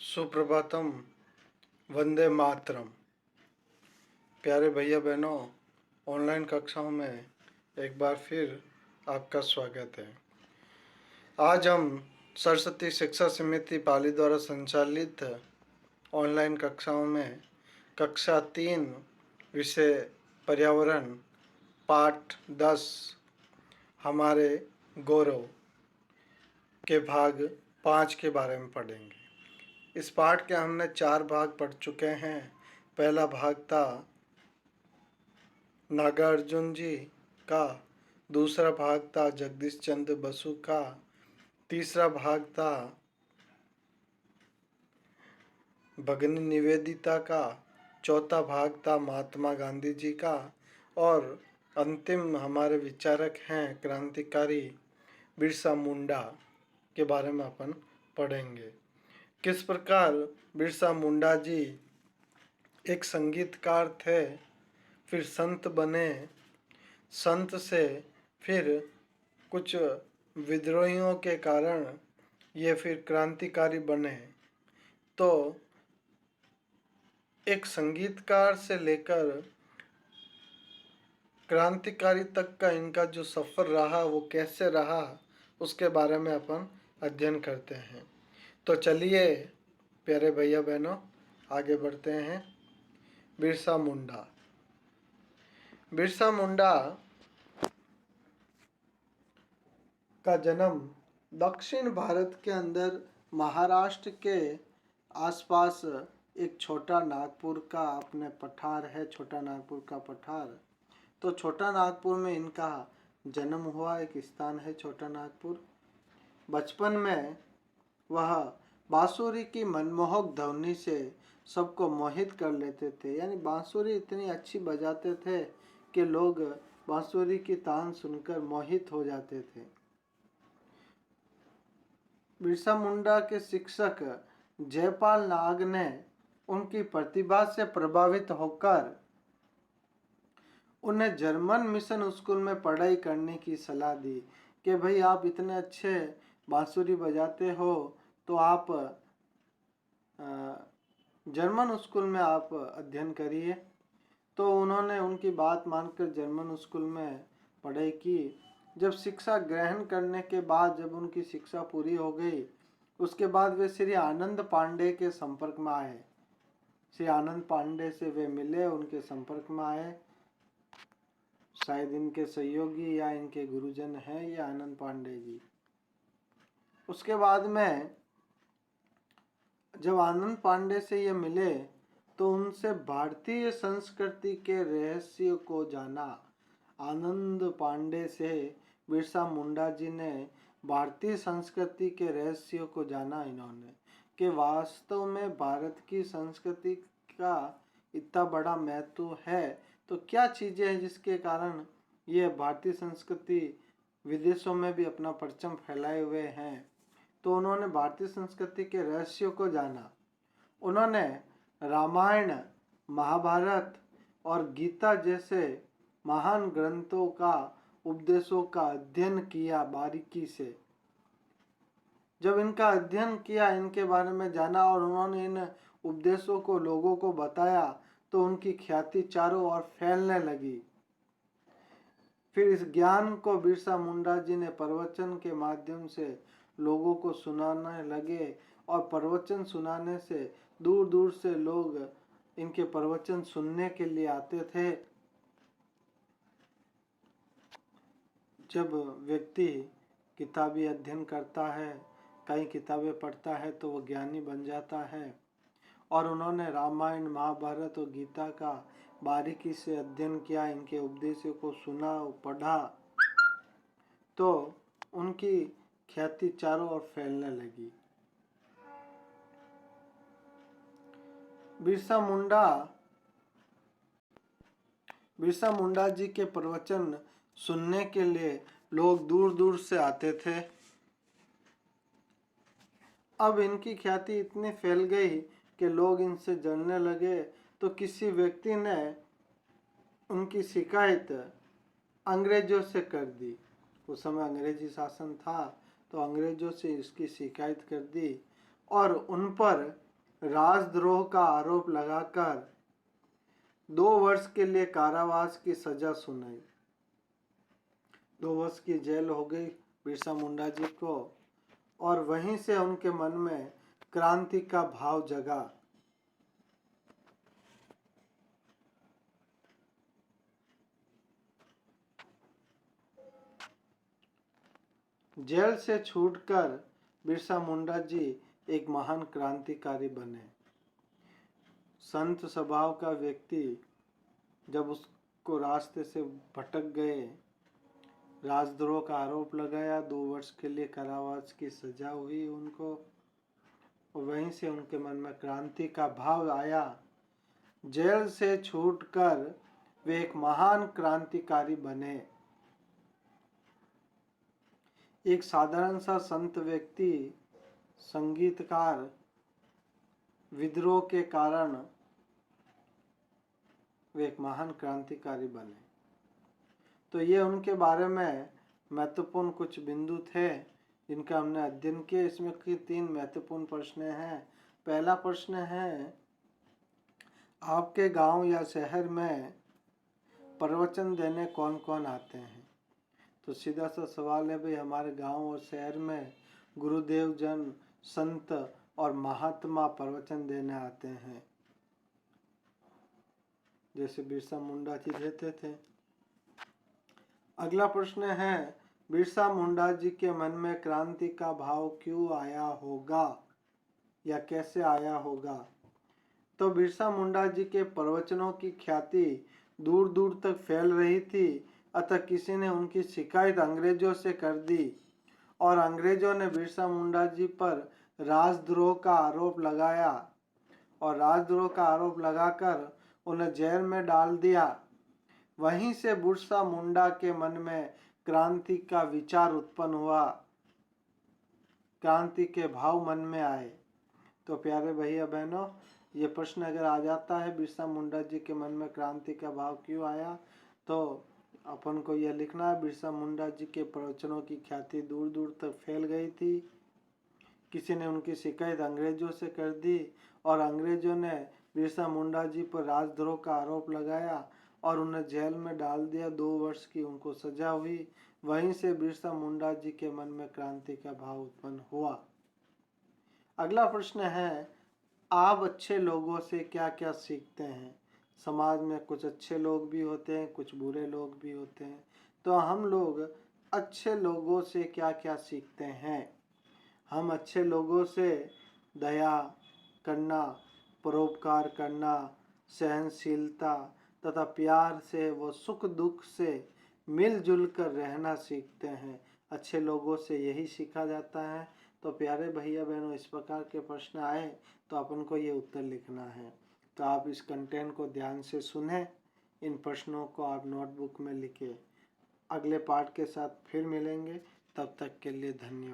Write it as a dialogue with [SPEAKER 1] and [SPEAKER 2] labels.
[SPEAKER 1] सुप्रभातम। वंदे मातरम। प्यारे भैया बहनों, ऑनलाइन कक्षाओं में एक बार फिर आपका स्वागत है। आज हम सरस्वती शिक्षा समिति पाली द्वारा संचालित ऑनलाइन कक्षाओं में कक्षा 3 विषय पर्यावरण पाठ 10 हमारे गौरव के भाग 5 के बारे में पढ़ेंगे। इस पाठ के हमने 4 भाग पढ़ चुके हैं। पहला भाग था नागार्जुन जी का, दूसरा भाग था जगदीश चंद्र बसु का, तीसरा भाग था भगिनी निवेदिता का, चौथा भाग था महात्मा गांधी जी का और अंतिम हमारे विचारक हैं क्रांतिकारी बिरसा मुंडा के बारे में अपन पढ़ेंगे। किस प्रकार बिरसा मुंडा जी एक संगीतकार थे, फिर संत बने, संत से फिर कुछ विद्रोहियों के कारण ये फिर क्रांतिकारी बने। तो एक संगीतकार से लेकर क्रांतिकारी तक का इनका जो सफ़र रहा वो कैसे रहा, उसके बारे में अपन अध्ययन करते हैं। तो चलिए प्यारे भैया बहनों, आगे बढ़ते हैं। बिरसा मुंडा। बिरसा मुंडा का जन्म दक्षिण भारत के अंदर महाराष्ट्र के आसपास एक छोटा नागपुर का अपने पठार है, छोटा नागपुर का पठार। तो छोटा नागपुर में इनका जन्म हुआ, एक स्थान है छोटा नागपुर। बचपन में वह बांसुरी की मनमोहक ध्वनि से सबको मोहित कर लेते थे। यानी बांसुरी इतनी अच्छी बजाते थे कि लोग बांसुरी की तान सुनकर मोहित हो जाते थे। बिरसा मुंडा के शिक्षक जयपाल नाग ने उनकी प्रतिभा से प्रभावित होकर उन्हें जर्मन मिशन स्कूल में पढ़ाई करने की सलाह दी कि भाई आप इतने अच्छे बांसुरी बजाते हो तो आप जर्मन स्कूल में आप अध्ययन करिए। तो उन्होंने उनकी बात मानकर जर्मन स्कूल में पढ़ाई की। जब शिक्षा ग्रहण करने के बाद, जब उनकी शिक्षा पूरी हो गई, उसके बाद वे श्री आनंद पांडे के संपर्क में आए। श्री आनंद पांडे से वे मिले, उनके संपर्क में आए। शायद इनके सहयोगी या इनके गुरुजन हैं ये आनंद पांडे जी। उसके बाद में जब आनंद पांडे से ये मिले तो उनसे भारतीय संस्कृति के रहस्य को जाना। आनंद पांडे से बिरसा मुंडा जी ने भारतीय संस्कृति के रहस्यों को जाना इन्होंने, कि वास्तव में भारत की संस्कृति का इतना बड़ा महत्व है तो क्या चीज़ें हैं जिसके कारण ये भारतीय संस्कृति विदेशों में भी अपना परचम फैलाए हुए हैं। तो उन्होंने भारतीय संस्कृति के रहस्यों को जाना। उन्होंने रामायण, महाभारत और गीता जैसे महान ग्रंथों का, उपदेशों का अध्ययन किया बारीकी से। जब इनका अध्ययन किया, इनके बारे में जाना और उन्होंने इन उपदेशों को लोगों को बताया तो उनकी ख्याति चारों ओर फैलने लगी। फिर इस ज्ञान को बिरसा मुंडा जी ने प्रवचन के माध्यम से लोगों को सुनाने लगे और प्रवचन सुनाने से दूर दूर से लोग इनके प्रवचन सुनने के लिए आते थे। जब व्यक्ति किताबी अध्ययन करता है, कई किताबें पढ़ता है तो वो ज्ञानी बन जाता है। और उन्होंने रामायण, महाभारत और गीता का बारीकी से अध्ययन किया, इनके उपदेशों को सुना और पढ़ा तो उनकी ख्याति चारों ओर फैलने लगी। बिरसा मुंडा जी के प्रवचन सुनने के लिए लोग दूर दूर से आते थे। अब इनकी ख्याति इतनी फैल गई कि लोग इनसे जलने लगे। तो किसी व्यक्ति ने उनकी शिकायत अंग्रेजों से कर दी। उस समय अंग्रेजी शासन था तो अंग्रेजों से इसकी शिकायत कर दी और उन पर राजद्रोह का आरोप लगाकर 2 वर्ष के लिए कारावास की सजा सुनाई। 2 वर्ष की जेल हो गई बिरसा मुंडा जी को, और वहीं से उनके मन में क्रांति का भाव जगा। जेल से छूटकर बिरसा मुंडा जी एक महान क्रांतिकारी बने। संत स्वभाव का व्यक्ति जब उसको रास्ते से भटक गए, राजद्रोह का आरोप लगाया, 2 वर्ष के लिए कारावास की सजा हुई उनको, और वहीं से उनके मन में क्रांति का भाव आया। जेल से छूटकर वे एक महान क्रांतिकारी बने। एक साधारण सा संत व्यक्ति, संगीतकार, विद्रोह के कारण वे एक महान क्रांतिकारी बने। तो ये उनके बारे में महत्वपूर्ण कुछ बिंदु थे जिनका हमने अध्ययन किया। इसमें की 3 महत्वपूर्ण प्रश्न हैं। पहला प्रश्न है, आपके गांव या शहर में प्रवचन देने कौन कौन आते हैं? तो सीधा सा सवाल है भाई, हमारे गांव और शहर में गुरुदेव जन, संत और महात्मा प्रवचन देने आते हैं, जैसे बिरसा मुंडा जी रहते थे। अगला प्रश्न है, बिरसा मुंडा जी के मन में क्रांति का भाव क्यों आया होगा या कैसे आया होगा? तो बिरसा मुंडा जी के प्रवचनों की ख्याति दूर दूर तक फैल रही थी, अतः किसी ने उनकी शिकायत अंग्रेजों से कर दी और अंग्रेजों ने बिरसा मुंडा जी पर राजद्रोह का आरोप लगाया और राजद्रोह का आरोप लगाकर उन्हें जेल में डाल दिया। वहीं से बिरसा मुंडा के मन में क्रांति का विचार उत्पन्न हुआ, क्रांति के भाव मन में आए। तो प्यारे भैया बहनों, ये प्रश्न अगर आ जाता है बिरसा मुंडा जी के मन में क्रांति का भाव क्यों आया, तो अपन को यह लिखना है, बिरसा मुंडा जी के प्रवचनों की ख्याति दूर दूर तक फैल गई थी। किसी ने उनकी शिकायत अंग्रेजों से कर दी और अंग्रेजों ने बिरसा मुंडा जी पर राजद्रोह का आरोप लगाया और उन्हें जेल में डाल दिया। 2 वर्ष की उनको सजा हुई। वहीं से बिरसा मुंडा जी के मन में क्रांति का भाव उत्पन्न हुआ। अगला प्रश्न है, आप अच्छे लोगों से क्या क्या सीखते हैं? समाज में कुछ अच्छे लोग भी होते हैं, कुछ बुरे लोग भी होते हैं, तो हम लोग अच्छे लोगों से क्या क्या सीखते हैं? हम अच्छे लोगों से दया करना, परोपकार करना, सहनशीलता तथा प्यार से व सुख दुख से मिलजुल कर रहना सीखते हैं। अच्छे लोगों से यही सीखा जाता है। तो प्यारे भैया बहनों, इस प्रकार के प्रश्न आए तो अपन को ये उत्तर लिखना है। तो आप इस कंटेंट को ध्यान से सुने, इन प्रश्नों को आप नोटबुक में लिखें। अगले पार्ट के साथ फिर मिलेंगे, तब तक के लिए धन्यवाद।